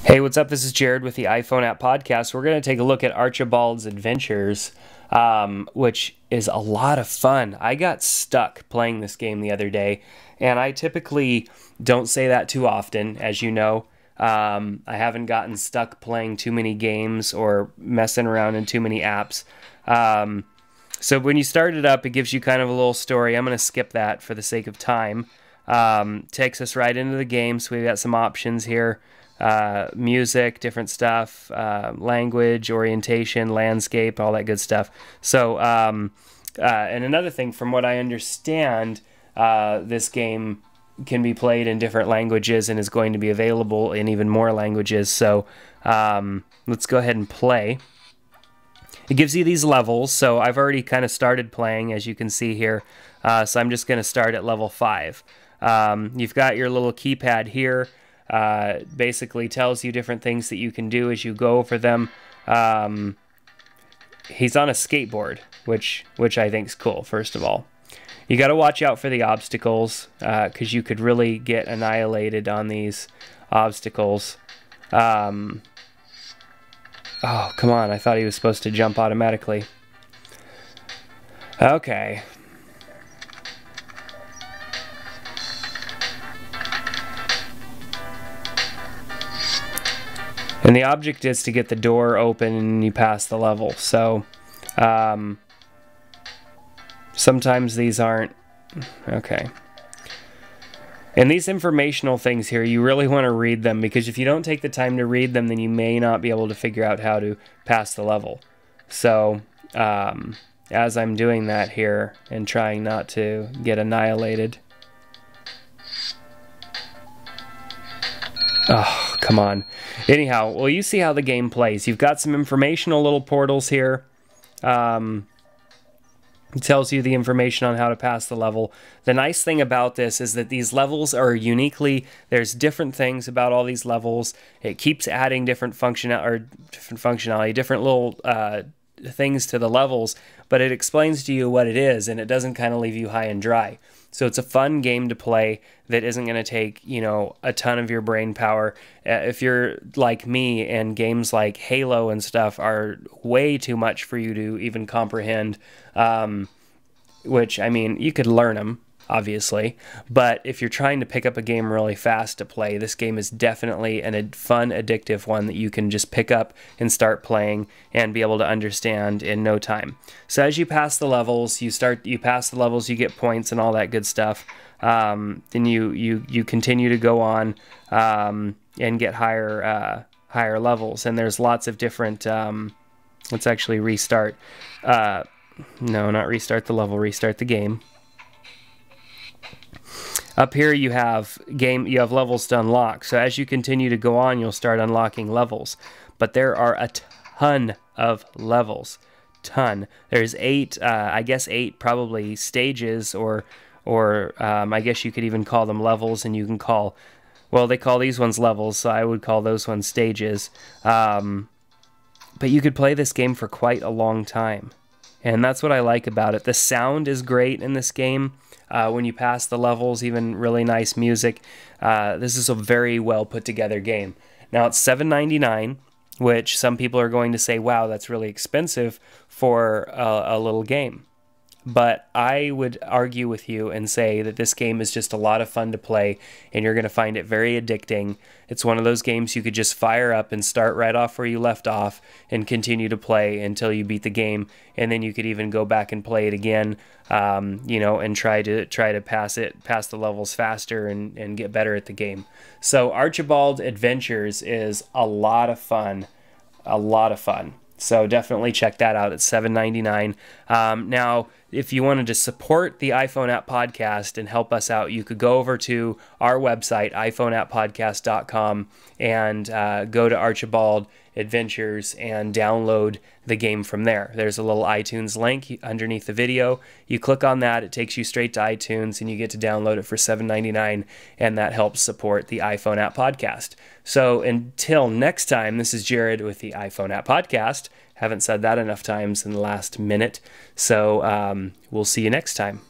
Hey, what's up? This is Jared with the iPhone App Podcast. We're going to take a look at Archibalds Adventures, which is a lot of fun. I got stuck playing this game the other day, and I typically don't say that too often, as you know. I haven't gotten stuck playing too many games or messing around in too many apps. So when you start it up, it gives you kind of a little story. I'm going to skip that for the sake of time. Takes us right into the game, so we've got some options here. Music, different stuff, language, orientation, landscape, all that good stuff. So, and another thing, from what I understand, this game can be played in different languages and is going to be available in even more languages. So, let's go ahead and play. It gives you these levels, so I've already kind of started playing, as you can see here. So I'm just going to start at level 5. You've got your little keypad here. Basically tells you different things that you can do as you go over them. He's on a skateboard, which I think is cool, first of all. You got to watch out for the obstacles, because you could really get annihilated on these obstacles. Oh, come on, I thought he was supposed to jump automatically. Okay. And the object is to get the door open and you pass the level. So, sometimes these aren't... Okay. And these informational things here, you really want to read them, because if you don't take the time to read them, then you may not be able to figure out how to pass the level. So, as I'm doing that here and trying not to get annihilated... Oh, come on. Anyhow, well, you see how the game plays. You've got some informational little portals here. It tells you the information on how to pass the level. The nice thing about this is that these levels are uniquely... There's different things about all these levels. It keeps adding different functionality, different little things to the levels, but it explains to you what it is, and it doesn't kind of leave you high and dry. So it's a fun game to play that isn't going to take, you know, a ton of your brain power. If you're like me and games like Halo and stuff are way too much for you to even comprehend, which, I mean, you could learn them, obviously, but if you're trying to pick up a game really fast to play, this game is definitely a fun, addictive one that you can just pick up and start playing and be able to understand in no time. So as you pass the levels, you pass the levels, you get points and all that good stuff. Then you continue to go on and get higher levels, and there's lots of different... let's actually restart. No, not restart the level, restart the game. Up here you have levels to unlock. So as you continue to go on, you'll start unlocking levels. But there are a ton of levels. There's 8, I guess 8 probably stages, or I guess you could even call them levels, and you can call... Well, they call these ones levels, so I would call those ones stages. But you could play this game for quite a long time. And that's what I like about it. The sound is great in this game. When you pass the levels, even really nice music. This is a very well put together game. Now it's $7.99, which some people are going to say, wow, that's really expensive for a little game. But I would argue with you and say that this game is just a lot of fun to play, and you're going to find it very addicting. It's one of those games you could just fire up and start right off where you left off and continue to play until you beat the game, and then you could even go back and play it again, you know, and try to pass the levels faster and get better at the game. So Archibald Adventures is a lot of fun, So definitely check that out at $7.99. Now, if you wanted to support the iPhone App Podcast and help us out, you could go over to our website, iPhoneAppPodcast.com, and go to Archibald Adventures and download the game from there. There's a little iTunes link underneath the video. You click on that, it takes you straight to iTunes, and you get to download it for $7.99, and that helps support the iPhone App Podcast. So until next time, this is Jared with the iPhone App Podcast. Haven't said that enough times in the last minute, so we'll see you next time.